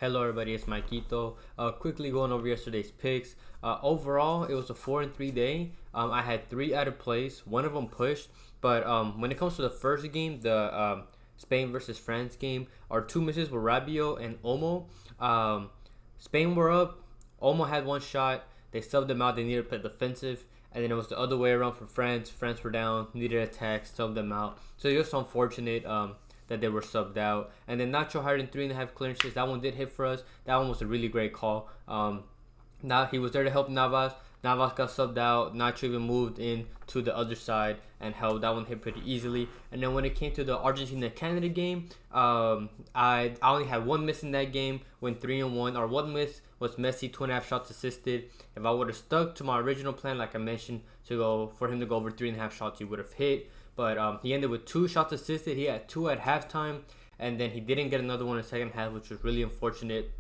Hello everybody, it's Maikito. Quickly going over yesterday's picks. Overall, it was a 4-3 day. I had 3 out of plays. One of them pushed, but when it comes to the first game, the Spain versus France game, our 2 misses were Rabiot and Olmo. Spain were up. Olmo had 1 shot. They subbed them out. They needed to play defensive. And then it was the other way around for France. France were down, needed attack, subbed them out. So it was just unfortunate. That they were subbed out. And then Nacho higher than 3.5 clearances. That one did hit for us. That one was a really great call. Now he was there to help Navas. Navas got subbed out. Nacho even moved in to the other side and held. That one hit pretty easily. And then when it came to the Argentina-Canada game, I only had 1 miss in that game. Went 3-1. Our 1 miss was Messi, 2.5 shots assisted. If I would have stuck to my original plan, like I mentioned, for him to go over 3.5 shots, he would have hit. But he ended with 2 shots assisted. He had 2 at halftime, and then he didn't get another one in the second half, which was really unfortunate.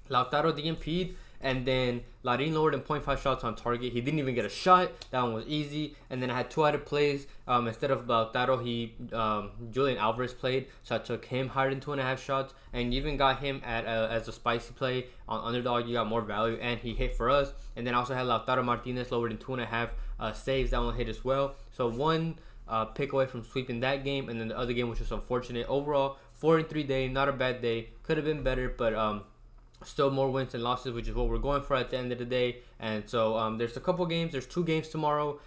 Lautaro DMP'd, and then Larin lowered in 0.5 shots on target. He didn't even get a shot. That one was easy. And then I had 2 added plays. Instead of Lautaro, Julian Alvarez played, so I took him higher than 2.5 shots, and even got him as a spicy play on underdog. You got more value, and he hit for us. And then I also had Lautaro Martinez lowered in 2.5 saves. That one hit as well. So one pick away from sweeping that game, and then the other game was just unfortunate. Overall, 4-3 day, not a bad day. Could have been better, but still more wins than losses, which is what we're going for at the end of the day. And so there's a couple games. There's 2 games tomorrow.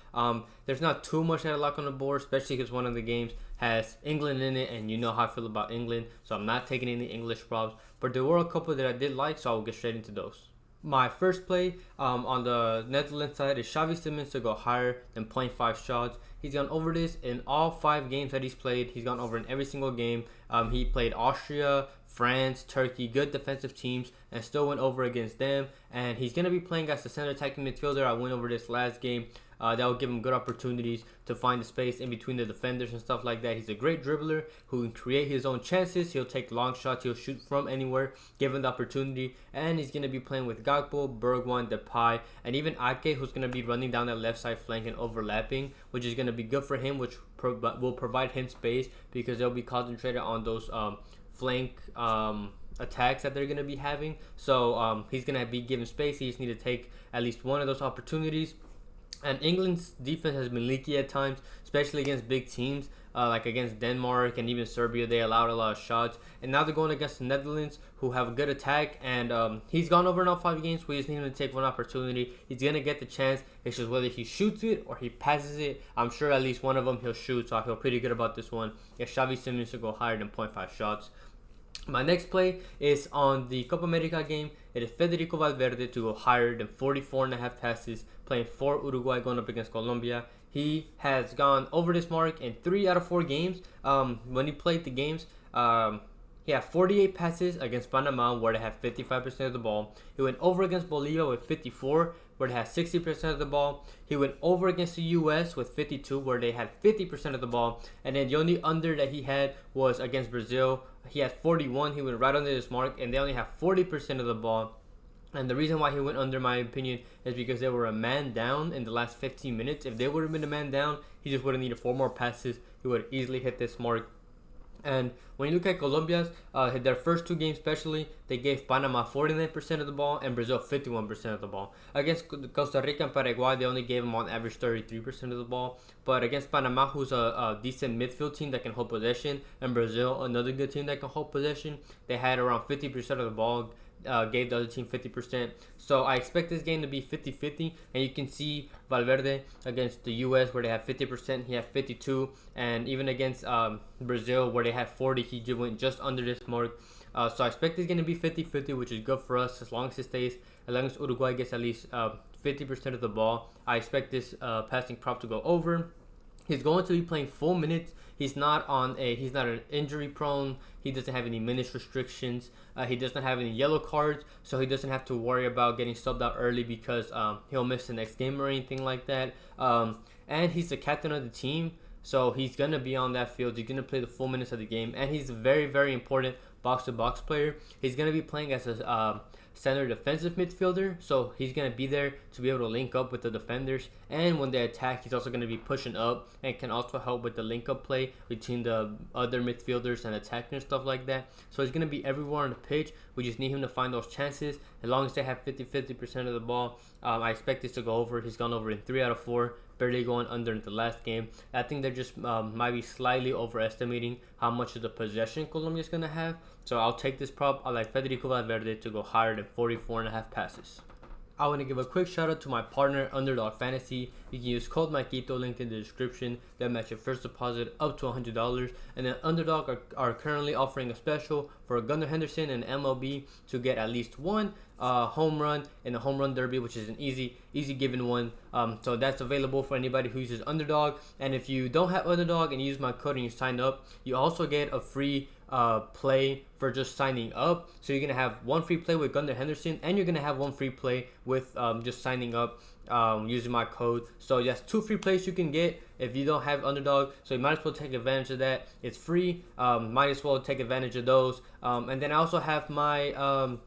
There's not too much that I like on the board, especially because one of the games has England in it, and you know how I feel about England, so I'm not taking any English props. But there were a couple that I did like, so I'll get straight into those. My first play on the Netherlands side is Xavi Simmons to go higher than 0.5 shots. He's gone over this in all 5 games that he's played. He's gone over in every single game. He played Austria, France, Turkey, good defensive teams, and still went over against them. And he's going to be playing as the center attacking midfielder. I went over this last game. That will give him good opportunities to find the space in between the defenders and stuff like that. He's a great dribbler who can create his own chances. He'll take long shots. He'll shoot from anywhere, given the opportunity. And he's going to be playing with Gakpo, Bergwijn, Depay, and even Ake, who's going to be running down that left side flank and overlapping, which is going to be good for him, which will provide him space because they'll be concentrated on those flank attacks that they're going to be having. So he's going to be given space. He just need to take at least one of those opportunities. And England's defense has been leaky at times, especially against big teams, like against Denmark and even Serbia. They allowed a lot of shots. And now they're going against the Netherlands, who have a good attack. And he's gone over in all 5 games. We just need him to take one opportunity. He's going to get the chance. It's just whether he shoots it or he passes it. I'm sure at least one of them he'll shoot, so I feel pretty good about this one. If Xavi Simmons to go higher than 0.5 shots. My next play is on the Copa America game. It is Federico Valverde to go higher than 44.5 passes, playing for Uruguay going up against Colombia. He has gone over this mark in 3 out of 4 games. When he played the games, he had 48 passes against Panama, where they had 55% of the ball. He went over against Bolivia with 54, where they had 60% of the ball. He went over against the U.S. with 52, where they had 50% of the ball. And then the only under that he had was against Brazil. He had 41. He went right under this mark, and they only have 40% of the ball. And the reason why he went under, my opinion, is because they were a man down in the last 15 minutes. If they would have been a man down, he just would have needed 4 more passes. He would have easily hit this mark. And when you look at Colombia's, their first 2 games especially, they gave Panama 49% of the ball and Brazil 51% of the ball. Against Costa Rica and Paraguay, they only gave them on average 33% of the ball. But against Panama, who's a decent midfield team that can hold possession, and Brazil, another good team that can hold possession, they had around 50% of the ball. Gave the other team 50%. So I expect this game to be 50-50. And you can see Valverde against the U.S. where they have 50%, he had 52. And even against Brazil where they had 40, he went just under this mark. So I expect this game to be 50-50, which is good for us as long as it stays. As long as Uruguay gets at least 50% of the ball, I expect this passing prop to go over. He's going to be playing full minutes. He's not an injury prone. He doesn't have any minutes restrictions. He doesn't have any yellow cards, so he doesn't have to worry about getting subbed out early because he'll miss the next game or anything like that. And he's the captain of the team, so he's gonna be on that field. He's gonna play the full minutes of the game, and he's a very, very important box-to-box player. He's going to be playing as a center defensive midfielder, so he's going to be there to be able to link up with the defenders, and when they attack he's also going to be pushing up and can also help with the link up play between the other midfielders and attacking and stuff like that. So he's going to be everywhere on the pitch. We just need him to find those chances. As long as they have 50% of the ball, I expect this to go over. He's gone over in 3 out of 4, barely going under in the last game. I think they're just might be slightly overestimating how much of the possession Colombia is going to have. So I'll take this prop. I like Federico Valverde to go higher than 44.5 passes. I want to give a quick shout out to my partner Underdog Fantasy. You can use code Maikito linked in the description. They'll match your first deposit up to $100. And then Underdog are currently offering a special for Gunnar Henderson and MLB to get at least one home run in the home run derby, which is an easy given one. So that's available for anybody who uses Underdog. And if you don't have Underdog and you use my code and you sign up, you also get a free play for just signing up. So you're gonna have one free play with Gunnar Henderson, and you're gonna have one free play with just signing up using my code. So yes, 2 free plays you can get if you don't have Underdog. So you might as well take advantage of that. It's free. Might as well take advantage of those. And then I also have my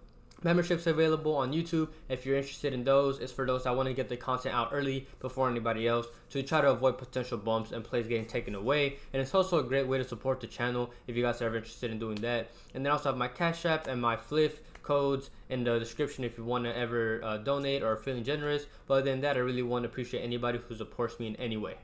memberships available on YouTube. If you're interested in those, it's for those that want to get the content out early before anybody else, to try to avoid potential bumps and plays getting taken away. And it's also a great way to support the channel if you guys are ever interested in doing that. And then I also have my Cashapp and my Fliff codes in the description if you want to ever donate or are feeling generous. But other than that, I really want to appreciate anybody who supports me in any way.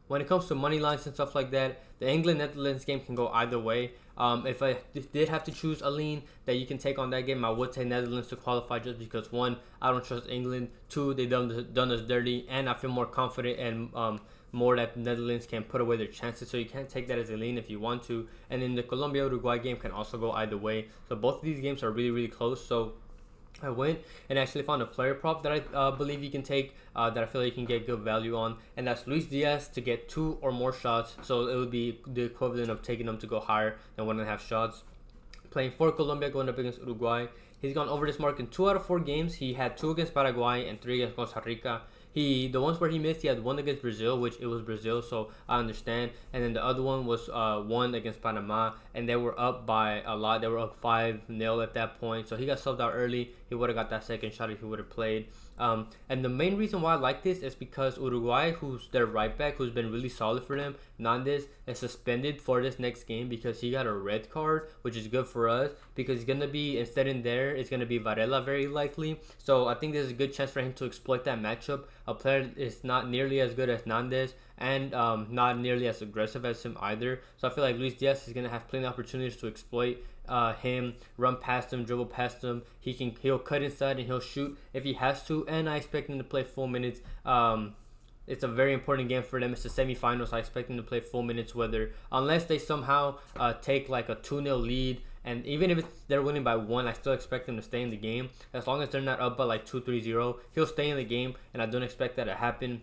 When it comes to money lines and stuff like that, the England-Netherlands game can go either way. If I did have to choose a lean that you can take on that game, I would take Netherlands to qualify, just because 1, I don't trust England, 2, they done us dirty, and I feel more confident and more that the Netherlands can put away their chances. So you can take that as a lean if you want to. And then the Colombia-Uruguay game can also go either way. So both of these games are really close. So I went and actually found a player prop that I believe you can take, that I feel like you can get good value on, and that's Luis Diaz to get 2 or more shots. So it would be the equivalent of taking them to go higher than 1.5 shots. Playing for Colombia, going up against Uruguay. He's gone over this mark in 2 out of 4 games. He had 2 against Paraguay and 3 against Costa Rica. The ones where he missed, he had 1 against Brazil, which it was Brazil, so I understand. And then the other one was 1 against Panama, and they were up by a lot. They were up 5-0 at that point, so he got subbed out early. He would have got that second shot if he would have played. And the main reason why I like this is because Uruguay, who's their right back, who's been really solid for them, Nandes, is suspended for this next game because he got a red card, which is good for us because he's gonna be, instead in there, it's gonna be Varela very likely. So I think there's a good chance for him to exploit that matchup. A player is not nearly as good as Nandes, and not nearly as aggressive as him either. So I feel like Luis Diaz is gonna have plenty of opportunities to exploit him, run past him, dribble past him. He'll cut inside and he'll shoot if he has to, and I expect him to play full minutes. It's a very important game for them. It's the semifinals. I expect them to play full minutes, unless they somehow take like a 2-0 lead. And even if they're winning by 1, I still expect them to stay in the game. As long as they're not up by like 2-3-0, he'll stay in the game, and I don't expect that to happen.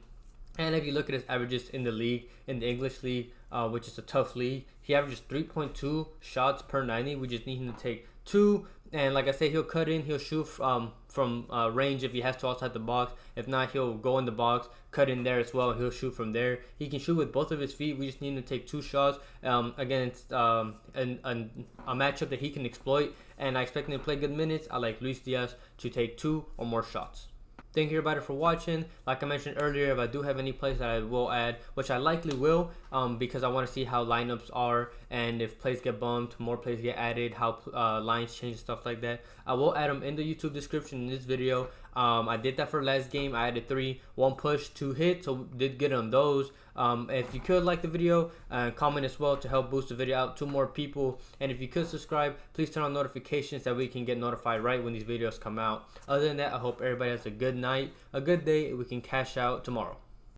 And if you look at his averages in the league, in the English league, which is a tough league, he averages 3.2 shots per 90. We just need him to take 2. And like I said, he'll cut in, he'll shoot from range if he has to outside the box. If not, he'll go in the box, cut in there as well, and he'll shoot from there. He can shoot with both of his feet. We just need him to take 2 shots against a matchup that he can exploit. And I expect him to play good minutes. I like Luis Diaz to take 2 or more shots. Thank you everybody for watching. Like I mentioned earlier, if I do have any plays that I will add, which I likely will, because I want to see how lineups are, and if plays get bumped, more plays get added, how lines change, stuff like that. I will add them in the YouTube description in this video. I did that for last game. I added 3, 1 push, 2 hit, so did good on those. If you could like the video, comment as well to help boost the video out to more people. And if you could subscribe, please turn on notifications that we can get notified right when these videos come out. Other than that, I hope everybody has a good night, a good day, and we can cash out tomorrow.